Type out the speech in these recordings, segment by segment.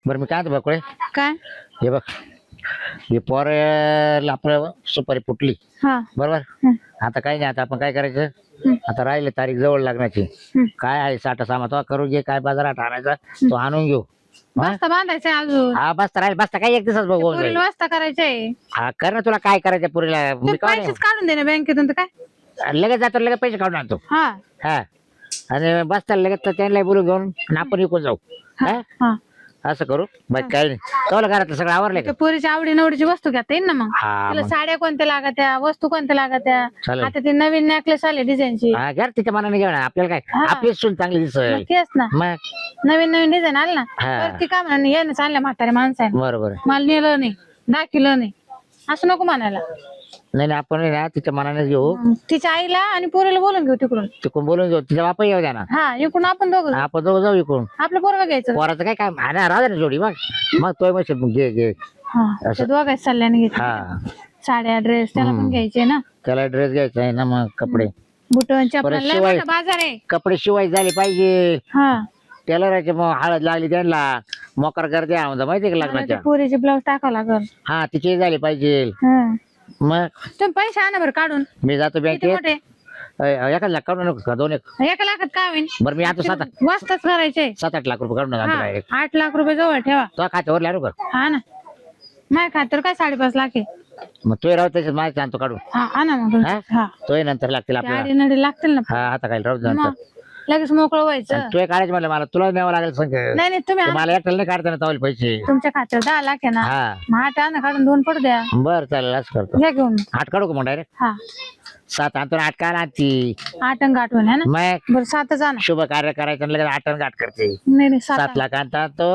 बरं मी काय बकुळे काय? हे बघ हे पोर आपलं सुपारी फुटली हा. बरोबर. हं. आता काही नाही आता आपण काय करायचं हं. आता राहिले तारीख जवळ लागण्याची. हं. काय आहे साठा सामान तो करू घे काय बाजारात आणायचा तो आणून घेऊ. हा? बस्ता बांधायचंय अजून. हा बसता राहील बसता काय एक दिवसाच बघू पोरीला बस्ता करायचंय. हा कर ना तुला काय करायचं पुरीला ते मी काय पैसेच काढून दे ना बँकेतून तर काय. नाही. लगेच जातो लगेच पैसे काढून आणतो. हा. हा आणि बसता लगेच तर त्यांना बोलून घेऊन आणि आपण विकून जाऊ. हा हा. असं करू बाकी काही नाही. तो घरातलं सगळं आवरलंय का? ते पोरीच्या आवडी निवडीची वस्तू घेता येईल ना मग. हा तिला मग. साड्या कोणत्या लागत्या वस्तू कोणत्या लागत्या. चालेल. आता ते नवीन नेकलेस आले डिझाईनची. हा घ्या तिच्या मनाने घ्या ना आपल्याला काय हा. आपली सून चांगली दिसेल तेच ना मग. नवीन नवीन डिझाईन आले ना हा. तर ती काय म्हणा येणं चालल्या म्हाताऱ्या माणसाने बरोबर. मला नेलं नाही दाखिलं नाही असं नको म्हणायला. नाही नाही आपण आहे ना तिच्या मनानेच घेऊ. तिच्या आईला आणि पोरीला बोलून घेऊ तिकडून. तिकडून बोलून घेऊ तिच्या बापा येऊ द्या ना. हा इकडून आपण दोघं जाऊ. आपण दोघं जाऊ इकडून. आपलं पोरगा घ्यायचं. पोराचं काय काम हा ना राहू दे ना जोडी मग मग तो मग घे घे. हा ते दोघांच चालल्याने घेतलं. हा साड्या ड्रेस त्याला पण घ्यायचे ना. त्याला ड्रेस घ्यायचा आहे ना मग कपडे बुटन चपला परत लय शिवाय- मोठा बाजार आहे. कपडे शिवाय झाले पाहिजे. हा टेलराचे मग हळद लागली त्यांना मोकर गर्दी आहे माहितीये का मला लग्नाच्या. ते पोरीचे ब्लाऊज टाकावं लागल. हा तिचे झाले पाहिजे. हा. मग तुम्ही पैसे आणा बरं काढून. मी जातो किती बँकेत. मोठे? एका लाख काढून नको का 2 एक. 1 लाखात काय होईल? बरं मी आता 7 करायचे. 7-8 लाख रुपये काढून आणतो डायरेक्ट. 8 लाख रुपये जवळ ठेवा. तो खात्यावर लागू का हा ना माझ्या खात्यावर काय 5.5 लाख आहे. मग तो राहू त्याच्यात माहिती आणतो काढून. हा आणा मग हा? हा तोही नंतर लागतील आपल्याला. गाडी नडी लागतील ना. हा आता काय राहू दे मग नंतर. लगेच मोकळं व्हायचं. तू काढायचं म्हणलं मला तुला न्यावं लागेल संख्या. नाही नाही तुम्ही आणा. मला एकट्याला नाही काढताना तावले पैसे. तुमच्या खात्यावर 10 लाख आहे ना. हा मग 8 आणा काढून 2 पडू द्या. बरं चालेल असं करतो. घ्या घेऊन. 8 काढू का मग डायरेक्ट. हा 7 आणतो 8 काढ आणती 8 अंग आठवण आहे ना. मग बरं 7च आणा. शुभ कार्य करायचं आणि लगेच 8 गाठ करते. नाही नाही 7 7 लाख आणता तो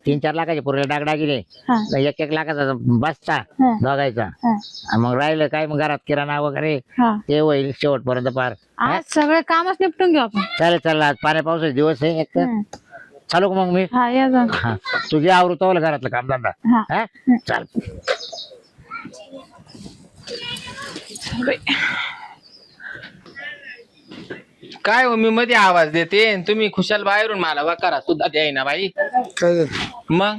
3-4 लाखाचे पुरेला डागडागिने. हा 1-1 लाखाचा बसता हा. दोघायचा. हा आणि मग राहिलं काय मग घरात किराणा वगैरे हा. ते होईल शेवटपर्यंत पार. आज सगळे कामच निपटून घेऊ आपण. चालेल चालेल आज पाण्या पावसाचे दिवस आहे एक तर. हं. चालू का मग मी. हा या जा. हा तुझे आवृत्त घरातलं काम धंदा. हा हा चाल. काय हो मी मध्ये आवाज देते आणि तुम्ही खुशाल बाहेरून मला वकारा सुद्धा द्याय बाई. काय मग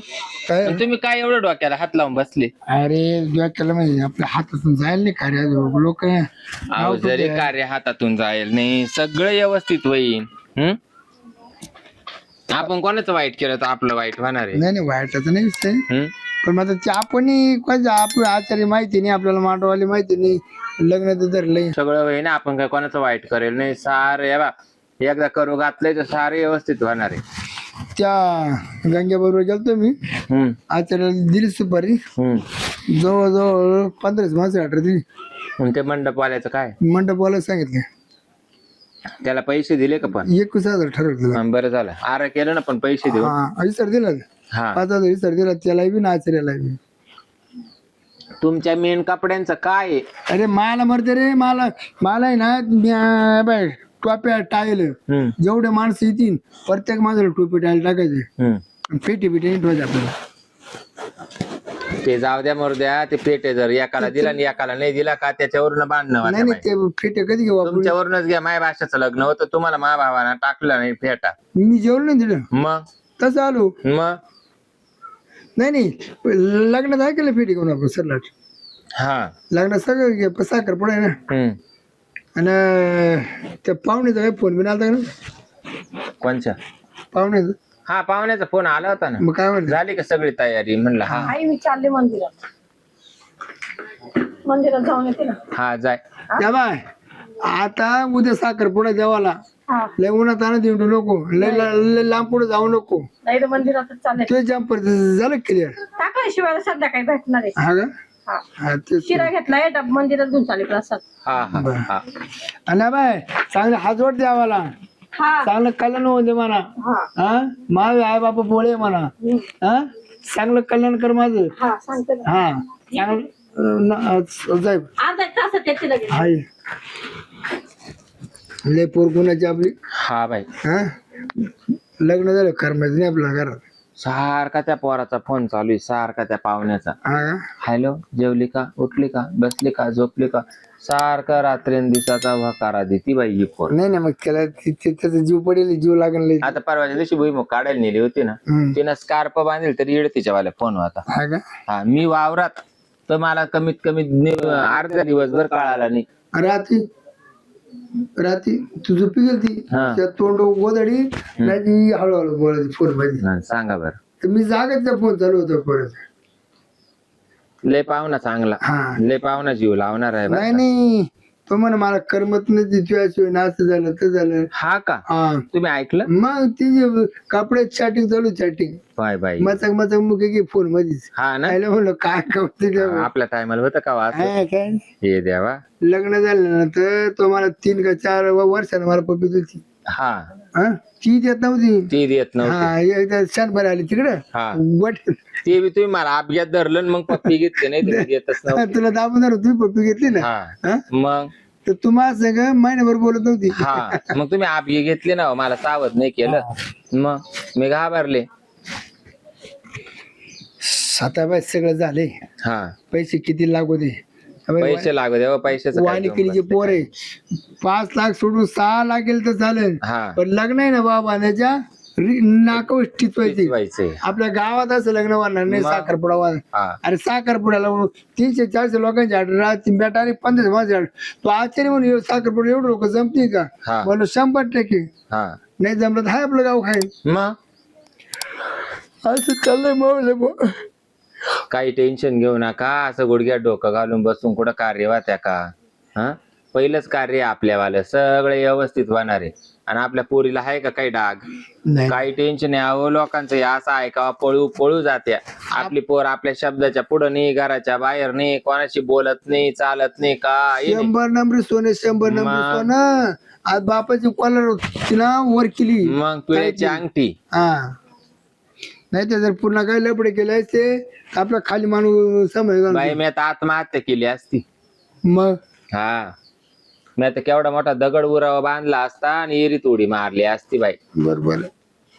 काय आणि तुम्ही काय एवढं डोक्याला हात लावून बसले. अरे केलं म्हणजे आपल्या हातातून जायला नाही कार्य लोक अहो जरी कार्य हातातून जाईल नाही सगळं व्यवस्थित होईल. आपण कोणाचं वाईट केलं तर आपलं वाईट होणार आहे. नाही नाही वाईटाचं नाही विषय. हम्म? पण आता ते आपण आपलं आचार्य माहिती नाही आपल्याला मांडवाली माहिती नाही लग्न तर धरलंय. सगळं होईल ना आपण काय कोणाचं वाईट करेल नाही सारे बा एकदा करू घातलंय तर सारे व्यवस्थित होणार आहे. त्या गंग्या बरोबर गेलतो मी हम्म आचार्याला दिली सुपारी हम्म. जवळजवळ 15 माणसं आठ दिली. आणि ते मंडपवाल्याचं काय मंडपवाला सांगितलं त्याला पैसे दिले का पण. 21,000 ठरवलं. हा, बरं झालं आरा केलं ना पण पैसे देऊ. हा विचार दिला हा 5,000 विचार दिला त्याला बी ना आचार्याला बी. तुमच्या मेन कपड्यांचं काय आहे? अरे मला मरते रे मला आहे ना बाय टोप्या टायल हम्म, जेवढे माणसं येतील प्रत्येक माणसाला टोपी टायल टाकायचे हम्म. पेटी ठेवायचे आपल्याला. ते जाऊ द्या मरू द्या ते पेटे जर एकाला दिला आणि एकाला नाही दिला का त्याच्यावरून भांडणं नाही होत्या नाही बाई. ते फेटे कधी घेऊ आपण. तुमच्यावरूनच घ्या माय भाषाचं लग्न होतं तुम्हाला मा भावाना टाकलं नाही फेटा. मी जेवलो नाही दिलं मग तसं आलो. मग नाही नाही लग्नात ऐकलं फेटी घेऊन आपण सरलाट हा लग्नात सगळं साखर पडाय ना. हम्म. आणि त्या पाहुण्याचा काही फोन बिन आलता ना कोणच्या पाहुण्याचं. हा पाहुण्याचा फोन आला होता ना. मग काय म्हणलं झाली का सगळी तयारी म्हणलं हा आई मी चालले मंदिरात जाऊन येते ना. हा जाय. या बाय आता उद्या साखर पुढे देवाला हा लय उन्हात आणत येऊ नको लय लांब पुढे जाऊ नको. नाही तर मंदिरातच चालले. ते जम्पर झालं क्लिअर. टाकलं शिवायला संध्याकाळी भेटणार आहे. हा का हा हा तेच. शिरा घेतलाय मंदिरात घेऊन चालले प्रसाद. हा हा हा आणि बाय चांगलं हात जोड द्यावाला हा चांगलं कल्याण होऊ दे म्हणा. हा हा माझे आई बापा बोळे म्हणा. हा चांगलं कल्याण कर माझं. हा सांगते ना. हा चांगलं जाय अर्धा एक तासात येते लगेच. हाय लय पोर कोणाची आपली. हा बाई हा लग्न झालं करमायचं नाही आपल्या घरात. सारखा त्या पोराचा फोन चालू आहे सारखा त्या पाहुण्याचा. हा का? हॅलो जेवली का उठली का बसली का झोपली का सारखा रात्रींदिवसाचा वकारा देती बाई ही पोर. नाही नाही, मग त्याला त्याचा जीव पडेल, जीव लागेल. आता परवाच्या दिवशी भुईमुग काढायला नेली होती ना, तिनं स्कार्प बांधेल तरी येड तिच्या वाल्या फोन होता. हा का? हा, मी वावरात तर मला कमीत कमी अर्ध्या दिवसभर कळाला नाही. रात्री तू झोपी गेलती, हा. त्या तोंड गोदडी नाही, हळूहळू बोलायची फोन मध्ये. हा, सांगा बरं. तर मी जागेचा फोन चालू होता परत. लय पाहुणा चांगला, हा. लय पाहुणा जीव लावणार आहे बरं नाही का. नाही, तो म्हणे मला करमत नाही, तिच्याशिवाय नाच झालं तर झालं. हा का, हा, तुम्ही ऐकलं? मग तिचे कपडे चॅटिंग चालू, चॅटिंग बाय बाय. मचक मचक मुके की फोन मध्येच. हा ना, आयला म्हणलं काय कवते आपल्या टायमाला होतं का वाच काय. हे देवा. लग्न झाल्यानंतर तो मला 3 का 4 वर्षानं मला पप्पी दिली. हा, हा, ती देत नव्हती. ती देत नव्हती. हा, एकदा क्षणभर आली तिकडं. हा, वट ते बी तुम्ही मला अपघात धरलं आणि मग पप्पी घेतली, नाही तुम्ही देतच नव्हती. तुला दाबून धरून तुम्ही पप्पी घेतली ना. हा, हा? मग तर तुम्हाला सगळं महिन्याभर बोलत नव्हती. हा, मग तुम्ही अपघे घेतले ना, मला सावध नाही केलं, मग मी घाबरले. आता बाय सगळं झाले. हा, पैसे किती लागू दे. पैसे लागू द्यावा, पैशाचं काय घेऊन वाणिकीचे बसले पोर आहे, 5 लाख सोडून 6 लाख गेलं तर चालेल. हा, पण लग्न आहे ना बाबा, त्याच्या नाकावर टिचवायचे. व्हायचंय. आपल्या गावात असं लग्न वाढणार नाही, मग? साखरपुडा वाढ. हा, अरे साखरपुड्याला 300-400 लोकांची ऑर्डर, बेटा आणि 15 माझी ऑर्डर. तो आश्चर्य म्हणून साखरपुडा एवढं लोक जमते का? हा, म्हणलं 100%. हा, नाही जमलं तर हाय आपलं गाव खाय. मग असं चाललंय मग. काही टेन्शन घेऊ नका, असं गुडघ्यात डोकं घालून बसून कुठं कार्य वात्या का. हा, पहिलंच कार्य आपल्यावालं सगळे व्यवस्थित होणार आहे. आणि आपल्या पोरीला आहे का काही डाग? नाही काही टेन्शन आहे. अहो लोकांचं हे असं ऐकावं, पळू पळू जात्या. आपली पोर आपल्या शब्दाच्या पुढं नाही, घराच्या बाहेर नाही, कोणाशी बोलत नाही, चालत नाही, काय नाही. 100 नंबरी सोने, 100 नंबरी मग? सोनं. आज बापाची कॉलर तिला वर केली. मग तुळ्याची अंगठी. हा, नाही तर जर पुन्हा काही लपडे केले असते आपला खाली माणूस समज. बाई मी आता आत्महत्या केली असती. मग हा, मी आता केवढा मोठा दगड उरावा बांधला असता आणि एरीत उडी मारली असती बाई. बरोबर.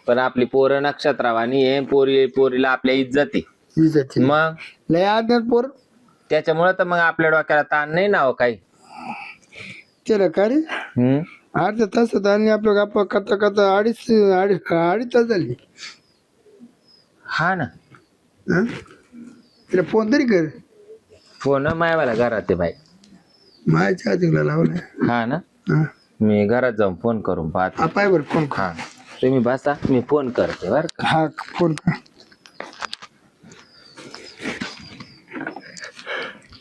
पण आपली पोरं नक्षत्रवाणी आहे, पोरीला आपल्या इज्जत आहे. मग लय आज्ञात पोर त्याच्यामुळे तर मग आपल्या डोक्याला ताण नाही ना हो काही. केलं का रे? हम्म, अर्ध्या तासात आणि आपलं गप्पा करता करता अडीच तास झाली. हा ना, हं? तिला फोन तरी कर. फोन मायवाला घरात आहे बाई. मायाच्या आजीला लावलाय. हा ना, हा, मी घरात जाऊन फोन करून पाहते. पाय बर फोन कर. हा, तुम्ही बसा, मी फोन करते बर का. हा, फोन कर.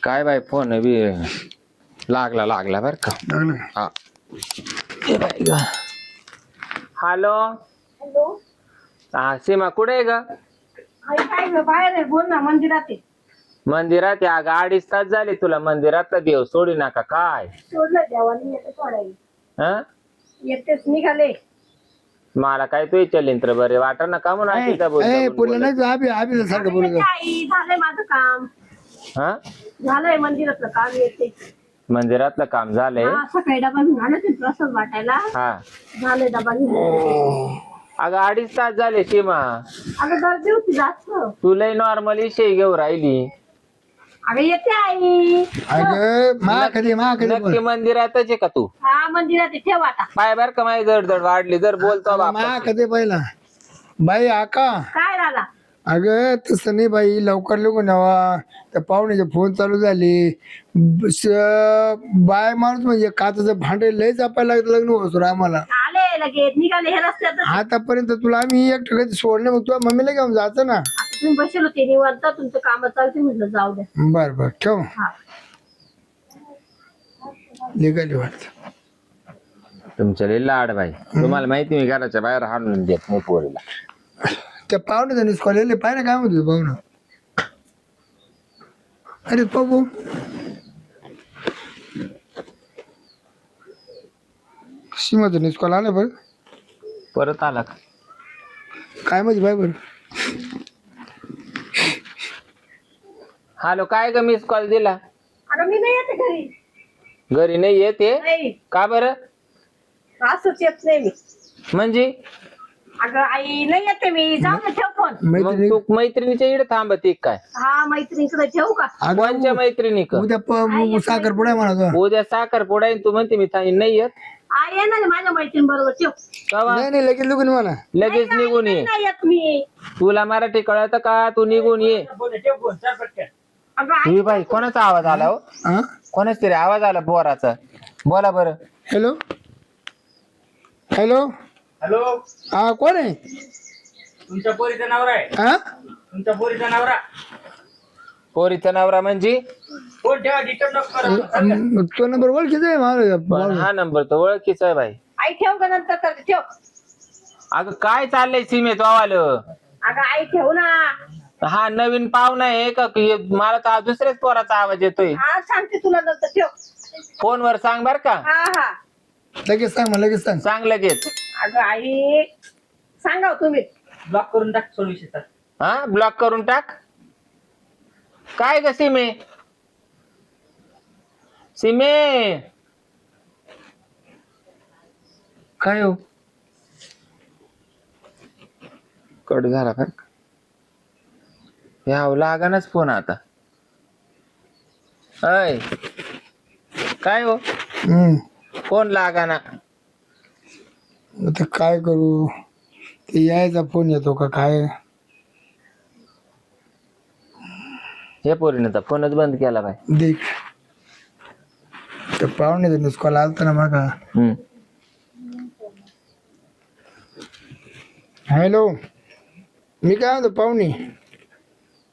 काय बाई फोन बी लागला बर का. लागलं. हा, हॅलो. हा, सीमा कुठे आहे ग? काय गं, बाहेर आहे, बोल ना. मंदिरात आहे. मंदिरात या गाडीच तास झाली तुला मंदिरातला देव सोडी नका काय. सोडलं देवानी, येते सोडायला. हा, येतेच निघाले. मला काय तू चलिंत्र बरे वाट ना का म्हणून आधी त्या ए, बोलता बोलला नाही आबी सारखं बोलत. येते आई, झालंय माझं काम. हा, झालंय मंदिरातलं काम. येते. मंदिरातलं काम झालंय. हा, सकाळी डबा घेऊन आले ते प्रसाद वाटायला. हा, झालंय डबा घेऊन. अगं 2.5 तास झाले सीमा. अगं गर्दी होती जास्त. तू लय नॉर्मल इशे घेऊ राहिली. अगं येते आई. अगं महाकधी नक्की मंदिरातच आहे का तू? हा, मंदिरात आहे. ठेव आता. पाय बर का माझी जडजड वाढली जर बोलतो बाप. महाकधी पहिला बाई आका. काय झाला? अगं तसं नाही बाई, लवकर लोक नवा. त्या पाहुण्याचे फोन चालू झाले. बाय माणूस म्हणजे काचाचं भांडे लय जपायला लागतं लग्न होतो आम्हाला. आले लगेच निघाले हे रस्त्यात. आतापर्यंत तुला आम्ही एक ठिकाणी सोडले, मग तुला मम्मीला घेऊन जायचं ना. तुम्ही बसेल होते निवांत, तुमचं काम चालते, म्हटलं जाऊ द्या. बर ठेव. हा. निघाली वाटत. तुमच्या लय लाड बाई. तुम्हाला माहिती मी घराच्या बाहेर हाणून देत नाही पोरीला. त्या पाहुण्याचा कॉलेजला पाहिजे काय म्हणतो पाहुणा. अरे बाबू सीमाचं निस्कॉल आलं बरं. परत आला का? काय माहिती बाय बरं. हॅलो, काय ग मिस कॉल दिला? अगं मी नाही येते घरी. घरी नाही येते नाही, का बरं? असंच येत नाही मी. म्हणजे अगं आई नाही येते मी, जाऊ दे, ठेव फोन. मग मैत्रिणी तू मैत्रिणीच्या इकडे थांबती काय? हा मैत्रिणीकडे ठेवू का? कोणच्या मैत्रिणी का? उद्या साखरपुडा आहे म्हणा तो. उद्या साखर पुढा तू म्हणते मी नाही येत. आई येणार आहे माझ्या मैत्रीण बरोबर, ठेव. कवा? नाही लगेच लुकून म्हणा. लगेच निघून ये. नाही येत मी. तुला मराठी कळत का? तू निघून ये. अगं आई, तुझी बाई कोणाचा आवाज आला हो? हा कोणाच तरी आवाज आला पोराचा. बोला बरं. हॅलो हॅलो हॅलो, हा कोण आहे? तुमच्या पोरीचा नवरा आहे. हा तुमच्या पोरीचा नवरा. पोरीचा नवरा म्हणजे? फोन ठेवा, डिस्टर्ब नको करा. तो नंबर ओळखीचा आहे पण मला. हा नंबर तर ओळखीचा आहे बाई. आई ठेव का नंतर करते, ठेव. अगं काय चाललंय सीमेत वावालं? अगं आई ठेव ना. हा नवीन पाहुणा आहे का? मला तर दुसऱ्याच पोराचा आवाज येतोय. हा सांगते तुला नंतर, ठेव. फोनवर सांग बर का? हा हा. लगेच सांग मला, लगेच सांग. सांग लगेच. अगं आई सांगा हो तुम्ही. ब्लॉक करून टाक सोल्युशन. हा ब्लॉक करून टाक. काय ग सीमे? सीमे काय हो? कट झाला का? यावं लागानच फोन आता. अय काय हो? फोन लागाना. आता काय करू? ते यायचा फोन येतो का काय? हे पोरीने तर फोनच बंद केला बाय. देख तर पाहुणे मिस कॉल आलता ना मागा. हॅलो, मी काय म्हणतो पाहुणे,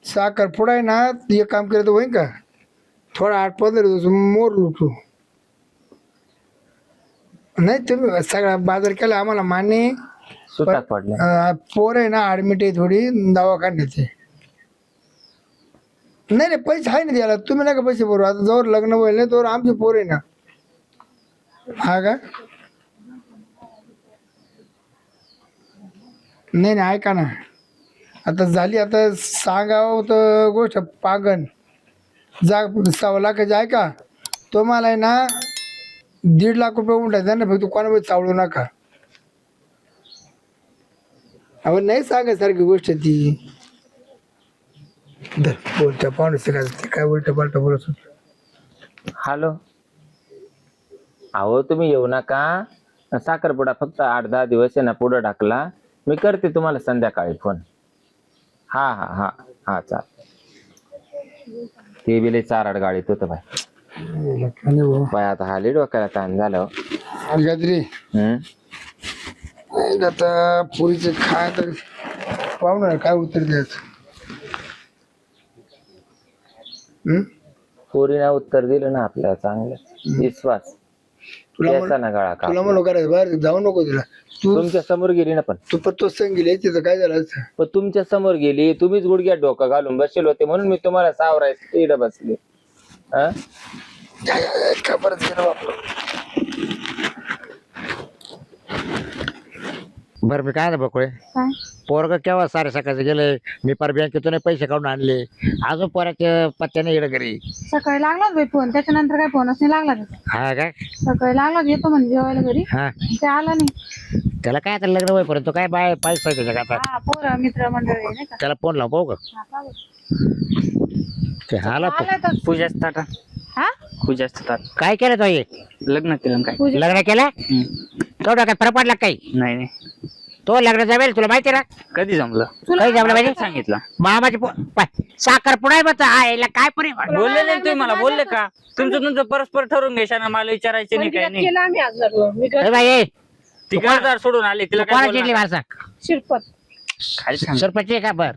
साखर पुढा ना एक काम केलं तर होईन का? थोडा 8-15 दिवस मोर लुटू. नाही तुम्ही सगळा बाजार केला आम्हाला मान्य. सुटाक पडला. पोर आहे ना ऍडमिट आहे, थोडी दवाखान्याचे. नाही नाही पैसे आहे ना द्यायला, तुम्ही नका पैसे भरू. आता जवळ लग्न होईल नाही तोवर आमची पोर आहे ना. हा का? नाही नाही ऐका ना, आता झाली, आता सांगावं तर गोष्ट पागन. जा 1.25 लाखाची ऐका, तो मला आहे ना 1.5 लाख रुपये उंटायचा ना, फक्त कोणामध्ये चावळू नका. अहो नाही सांगायसारखी गोष्ट ती. बोलत्या पाहुणे काय उलट पालट बोलत होत. हॅलो, अहो तुम्ही येऊ नका. साखरपुडा फक्त 8-10 दिवस आहे ना पुढे टाकला. मी करते तुम्हाला संध्याकाळी फोन. हा हा हा हा चाल. ते बिले 4-8 गाडीत होतं बाय. बाय आता हाली डोक्याला ताण झालं. गजरी आता पुरीचे खाय तर पाहुणा काय उत्तर द्यायचं? पोरीना उत्तर दिलं ना आपल्याला चांगलं. विश्वास तुला ना गळा का? म्हणू करायचं बाहेर जाऊ नको तिला. तू तुमच्या समोर गेली ना, पण तू पण तो संग गेली तिथं काय झालं असतं? पण तुमच्या समोर गेली. तुम्हीच गुडघ्यात डोकं घालून बसले होते म्हणून मी तुम्हाला सावरायचं इकडे बसले. हा खबरच गेलं बापा. बरं मी काय ना बकुळे, काय पोरग केव्हा सारे सकाळचं गेले. मी पर बँकेतून पैसे काढून आणले. अजून पोराच्या पत्त्याने येणं घरी. सकाळी लागलाच बाई फोन, त्याच्यानंतर काय फोनच नाही लागला त्याचा. हा काय? सकाळी लागलाच, येतो म्हणजे जेवायला घरी, हा ते आला नाही. त्याला काय आता लग्न होईपर्यंत काय बाय पैसा आहे त्याच्या आता. हा पोरं मित्र मंडळी नाही का. त्याला फोन लाव पाहू का? हा, का बरं? ते हाला आलाय तर. पूजाच ताटा. हा पूजाच ताट. काय केलं तो हे? लग्न केलं काय? पूजा लग्न केलं? तो डोक्यात फरक पडला काही? नाही नाही, तो लग्न जमेल तुला माहिती ना? कधी जमलं? काही जमलं पाहिजे. सांगितलं. मामाची साखर पुढे मत आईला काय पुढे बोलले नाही तुम्ही मला, बोलले का? तुमचं परस्पर ठरवून घ्यायचं ना, मला विचारायचं नाही काय नाही. केलं आम्ही आज लग्न. मी घर बाई ती घरदार सोडून आली, तिला काय कोणा बोलणार? चिडली माणसा? शिरपत. काय सांग. सरपंच आहे का? बर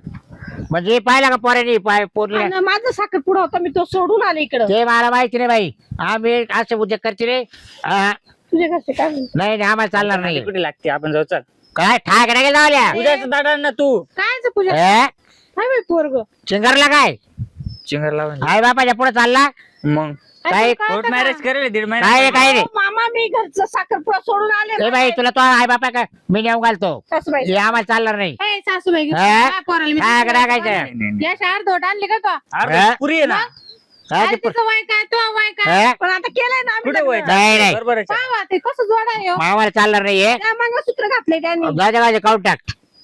म्हणजे पाहिला का पोरांनी पोरले? आणि माझा साखरपुडा होता, मी तो सोडून आले इकडं. ते मला माहिती नाही बाई. आम्ही असे उद्योग करते रे. तुझे कसे काय म्हणते? नाही नाही, आम्हाला चालणार नाही. कुठे लागते? आपण जाऊ, चल. काय ठाक नाही जावल्या? पूजाचं ताट आण ना तू. कायच पूजा काय बाई पोरग. चिंगरला काय चिंगर लावा. आई बापाच्या पुढे चालला. मग काय कोर्ट मॅरेज करेल 1.5 काय महिना. रे काय रे? मामा मी घरचं साखरपुडा सोडून आले. ए बाई तुला तो आई बापा का मी नेऊन घालतो. सासूबाई. हे आम्हाला चालणार नाही. ए, सासूबाई हा? काय पोराला मी काय तिकडे करायचं? नाही, नाही, नाही. या शाळेत धोट आणली का तो? अरे पुरी आहे ना. हा, अरे ते पण- तिचं वय काय तो वय काय हा? पण आता केलंय ना आम्ही कुठे वय लग्न. नाही नाही बरोबर आहे. पाहा ते कसं जोडाय हो. मामाला चालणार नाहीये त्या मंगळसूत्र घातलंय त्यांनी. गाजा काढून टाक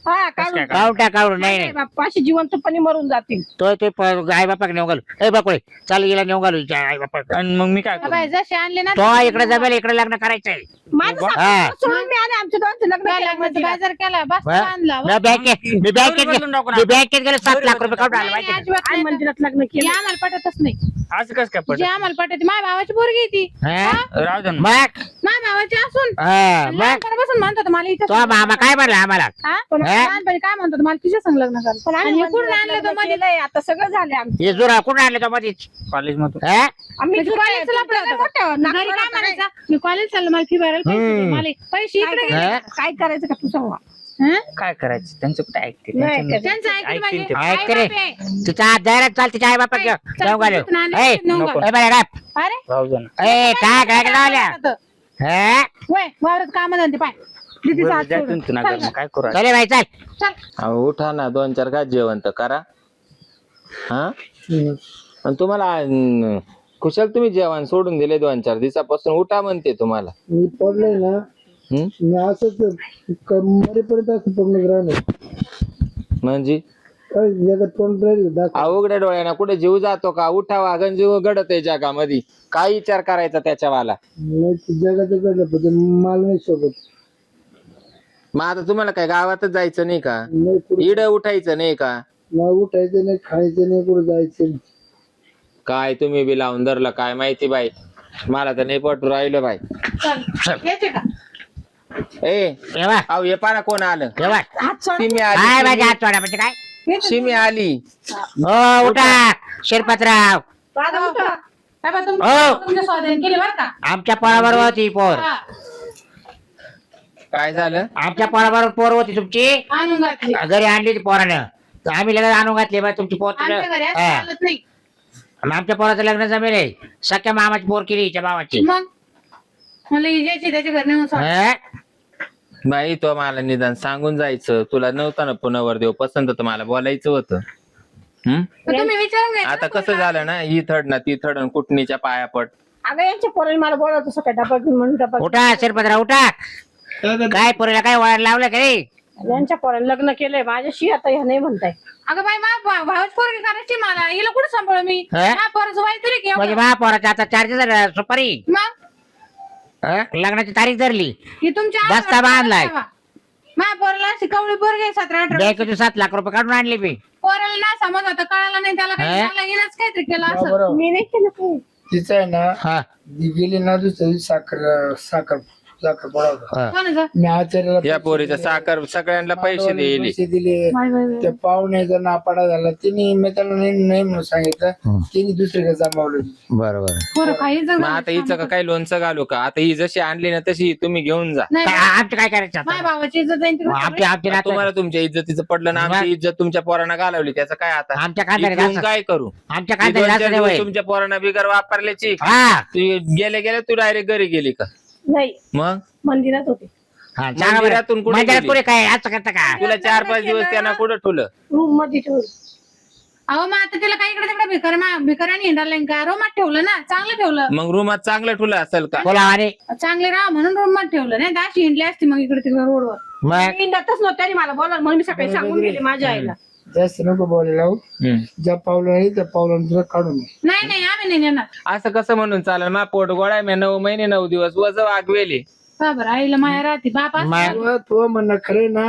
हा कसं काय काढून काढून नाही नाही नाही बाप्पा अशी जिवंतपणे मरून जातील. तो आई बापा नेऊन घालू ए बापळे चाल गेला नेऊन घालू आई बापा आणि मग मी काय हा बाई करू? जसे आणले ना तो इकडे जमेल इकडे लग्न करायचंय माझं हा. साखर सोडून मी आले आमच्या दोघांचं लग्न काय केलं लग्नाचा मंदिरात. बाजार केला बस हा? आणला मी बँकेत बदलून टाकू ना. मी बँकेत गेले 7 लाख रुपये काढून आले नाही, माहिती का? अजिबात आणि नाही. मंदिरात लग्न हे केलं. आम्हाला पटतच नाही असं कसं काय जे पडत? आम्हाला पटत माझ्या भावाची पोरगी आहे ती हा? राहू दे ना. मग माझ्या भावाची असून हा, मग लहानपणापासून म्हणत होता मला हिच्या तो मामा काय म्हणला आम्हाला हा? पण हा? लहानपणी काय म्हणतो मला तिच्या संग लग्न कर पण आणि आम्ही हे कुठून मंदिरात आणलं तो लग्न मध्ये केलंय. आता सगळं झालंय आमचं. हे जुरा कुठून आणले तो मध्येच कॉलेजमधून हा? आम्ही म्हणजे जुळले, कॉलेजला तुमचं पडलं मोठं होतं. नागपूर घरी काय आता म्हणायचं मी कॉलेज चाललो मला फी भरायला पैसे दे. हम्म. मला पैसे इकडे काय गेले. हा? काय करायचं का तू सांगा. हं? काय करायचं त्यांचं कुठे ऐकते नाही tension नाही. त्यांचं ऐकलं ऐकतील म्हणजे ते. ऐक आई रे. बाप आहे. तिचा हात द्यायला चाल तिच्या आई बापा चल, नेऊन घालू तिथून आणलं, ए नेऊन नको. घाल. ए बाळा गप. अरे राहू दे ना. ए काय लावल्या होतं. हा? वय वावरात काम धंदे पाय दीदीचा हात जायचं सोडून. ना तू नगर, मग काय करू आता? चले बाई चल चल अहो उठा ना 2-4 घास जेवण तर करा. हा आणि तुम्हाला कुशल तुम्ही जेवण सोडून दिले 2-4 दिवसापासून उठा म्हणते तुम्हाला. मी पडलोय ना हम्म? मी असंच मरेपर्यंत असं पडलं राहणार म्हणजे काय जगात कोण राहील उघड्या डोळ्याना कुठे जीव जातो का? उठावा गण जीव घडत आहे जगामध्ये. काय विचार करायचा त्याच्यावाला? जगाचं घडलं पण मला नाही सोबत मग आता तुम्हाला काय गावातच जायचं नाही का? नाही कुठं इड उठायचं नाही का? नाही उठायचं नाही खायचं नाही कुठं जायचं नाही. काय तुम्ही बी लावून धरलं काय माहिती बाई. मला तर नाही पटू राहिलं बाई. चल यायचे का ए येवा अहो हे पारा कोण आलं? येवा हात सोड. सिमी काय आली. माझ्या हात सोडा म्हणजे काय सिमी आली. हो उठा शिरपतराव दादा उठा. काय बा हो. तुमच्या स्वाधीन केली बरं का आमच्या पोराबरोबर होती पोर हा, काय झालं? आमच्या पोराबरोबर पोर होती तुमची आणून घातली घरी आणली होती पोरानं तर आम्ही लगेच आणून घातली बा तुमची पोर आमच्या घरी असं हा. चालत नाही आमच्या पोराचं लग्न जमेल सख्या मामाची पोर केली हिच्या भावाची मग मला हिजायची त्याच्या घरी नेऊन सोड. हा? बाई तो मला निदान सांगून जायचं. तुला नव्हतं ना पुन्हा देव पसंत तर मला बोलायचं होतं. तर तुम्ही विचारून घ्यायचं आता ना कसं झालं ना ही थड ना ती थड कुटणीच्या पाया पड. अगं यांच्या पोरांनी मला बोलवतो सकाळी डबा घेऊन म्हणून डबा घेऊन. उठा शिरपतराव उठा काय पोरीला काय वळण लावलं का रे यांच्या पोरांनी लग्न केलंय माझ्याशी आता ह्या नाही म्हणताय. अगं बाई मा भावाची पोरगी करायची मला हिला कुठं सांभाळ मी हा? हा पोराचं वय तरी घे म्हणजे महापौराच्या आता चार्जेस झाले सुपारी मग हा? लग्नाची तारीख धरली ही तुमच्या बस्ता बांधलाय. माझ्या पोराला अशी कवळी पोरगी 17-18 बँकेतून 7 लाख रुपये काढून आणले मी पोराला ना समज होता कळाला नाही त्याला काही हा? झालं हिनंच काहीतरी केलं असं बरोबर मी नाही केलं काही. तिचं आहे ना हा ती गेली ना दुसऱ्या दिवशी साखर साखर साखर पडावं हा. कोणाचं मी आचार्याला या पोरीचं साखर सगळ्यांना पैसे दिले. पैसे दिले बाय बाय बाय. त्या पाहुण्याचा नापाडा झाला तिने मी त्याला नाही म्हणून सांगितलं तिने दुसरीकडे जमावलं. बरोबर पोरं काही जण मग आता हिचं का काही लोणचं घालू का? आता ही जशी आणली ना तशी तुम्ही घेऊन जा. नाही आमचं काय करायचं आता? माझ्या भावाची इज्जत जाईल तिकडे आमची आमची नातं तुम्हाला तुमच्या इज्जतीचं पडलं ना आमची इज्जत तुमच्या पोरांना घालवली त्याचं काय आता? आमच्या कांद्याने इथून जास्त काय करू? आमच्या ही कांद्याने 2-4 जास्त नाही दिवस होईल. तुमच्या पोरांना बिगर वापरल्याची हा तू गेले गेले तू डायरेक्ट घरी गेली का? नाही मग मंदिरात होते हा, सांगा बरं. मंदिरातून कुठे मंदिरात गेली? कुठे काय असं करता का तुला 4-5 दिवस त्यांना कुठं ठेवलं? रूम मध्ये ठेवली. अहो मग आता तिला काही इकडे तिकडे भिकाऱ्याने हिंडायला का रोमात ठेवलं ना चांगलं ठेवलं मग रूमात चांगलं ठेवलं असेल का? बोला आणि चांगले राहा म्हणून रोमात ठेवलं नाही दाशी हिंडली असती मग इकडे तिकडे रोडवर मग मी इंदातच नव्हतं त्यांनी मला बोलवलं म्हणून मी सकाळी सांगून गेले माझ्या आईला. जास्त नको बोलायला हो. ज्या पावलं नाही त्या पावलांना तुला काढून ये. नाही नाही आम्ही नाही नेणार असं कसं म्हणून चालेल? मा पोट गोळा मी 9 महिने 9 दिवस वज वागवेले. का बरं आईला माया राहते बाप असं मग तो म्हणणं खरे ना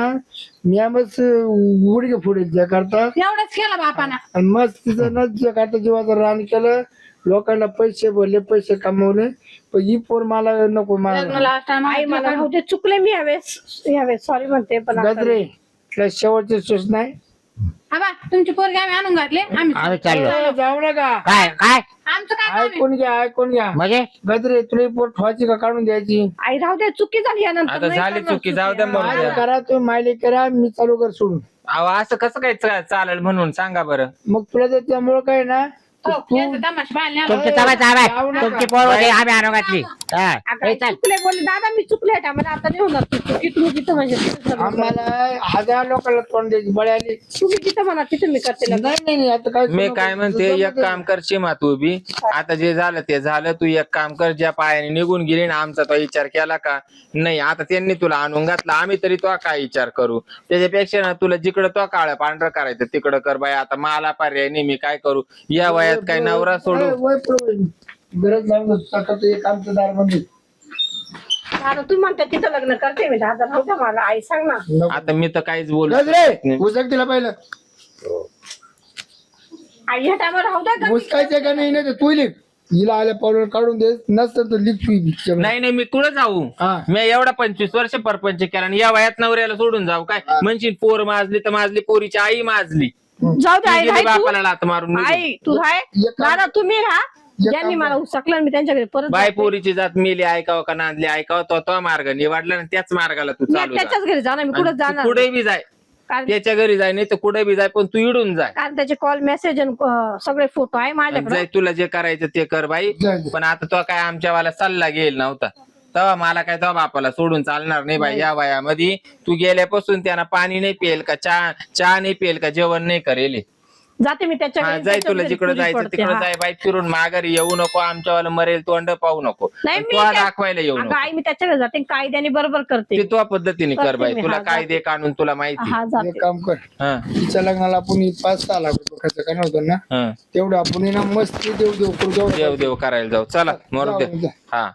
मी आमच उडके पुढे ज्या करता एवढंच केलं बापाना आणि मग तिचं न ज्या करता जीवाचं रान केलं लोकांना पैसे बोलले पैसे कमवले पण ही पोर मला नको मला लग्न लास्ट टाइम आई मला होते चुकले मी यावेळेस सॉरी म्हणते पण आता गजरे तुला शेवटचे सूचना आहे आबा तुमची पोरगी आम्ही आणून घातले आम्ही चाललो जाऊ नका काय काय आमचं काय काम आहे? ऐकून घ्या म्हणजे गजरे तुला ही पोर ठेवायची का काढून द्यायची आई राहू दे चुकी झाली यानंतर आता नाही झाली करणार चुकी जाऊ द्या मग. मायले करा तुम्ही मायले करा मी चालू कर सोडून अहो असं कसं काय चालेल म्हणून सांगा बरं. मग तुला जर त्यामुळं काय ना हो, यांचं तमाशा पाहायला नाही तुमची आलं. तवाच जाऊ आवाज नका. तुमची पोर होती आम्ही आणू घातली हा. अगं, ए, चल. चुकले बोलले दादा मी चुकले मला आता नाही होणार तुम्ही तिथं म्हणजे आम्हाला 1000 लोकांना तोंड द्यायची बळी आली. तुम्ही जिथं म्हणा तिथं मी करते लग्न. नाही आता काय मी काय म्हणते एक काम कर शिमा तू बी आता जे झालं ते झालं तू एक काम कर ज्या पायाने निघून गेली ना आमचा तो विचार केला का नाही आता त्यांनी तुला आणून घातला आम्ही तरी तो काय विचार करू त्याच्यापेक्षा ना तुला जिकडं तो काळं पांढरं करायचं तिकडं कर बाई आता मला पर्याय नाही मी काय करू या वयात काय नवरा सोडू वय पुढं गरज नाही सकाळचं एक आमचं दार म्हणजे दादा तुम्ही म्हणता तिथं लग्न करते मी दादा राहू द्या मला आई सांग ना. आता मी तर काहीच बोलू रे उचक तिला पहिलं आई ह्या टायमावर राहू द्या का? उचकायचं का नाही तर तू लिख हिला आल्या पावलं काढून दे नसतं तर लिख तू नाही नाही मी कुठं जाऊ हा. मी एवढा 25 वर्ष परपंच केला आणि या वयात नवऱ्याला सोडून जाऊ काय म्हणशील पोर माजली तर माजली पोरीची आई माजली जाऊ दे ती आई गेली राह तू. बापाला लात मारून निघून. आई तू राह दादा तुम्ही राहा ज्यांनी मला उचकलं मी त्यांच्या घरी परत बाय जाते. पोरीची जात मेली ऐकावं का नांदली ऐकावं तो मार्ग निवडला ना त्याच मार्गाला तू मी चालू जा. त्याच्याच घरी जाणार मी कुठं आणि तू जाणार कुठे बी जाय कारण त्याच्या घरी जाय नाही तर कुठे बी जाय पण तू इडून जाय कारण त्याचे कॉल मेसेज सगळे फोटो आहे आणि माझ्याकडे जाय तुला जे करायचं ते कर बाई जाय, जाय. पण आता तो काय आमच्यावाला सल्ला घेईल नव्हता तेव्हा मला काय तेव्हा बापाला सोडून चालणार नाही बाई या वयामध्ये तू गेल्यापासून त्यांना पाणी नाही पिएल का चहा नाही पिएल का जेवण नाही करेल जाते मी त्याच्या हा घरी, जाय त्याच्याच तुला घरी जिकडे तुझी जायचं पडते, तिकडे हा. जाय बाई फिरून माघारी येऊ नको आमच्यावाला मरेल तोंड पाहू नको नाही, आणि मी तो काय- दाखवायला येऊ अगं नको आई मी त्याच्याकडे जाते कायद्याने बरोबर करते ते तुझ्या पद्धतीने कर करते बाई मी, तुला हा, कायदे कानून तुला माहिती हा जाते एक काम कर हा तिच्या लग्नाला आपण 5-6 लाख रुपये खर्च करणार होतो ना हा तेवढं आपण ना मस्त देव देव करू देव देव करायला जाऊ चला मरू दे जाऊ, जा. हा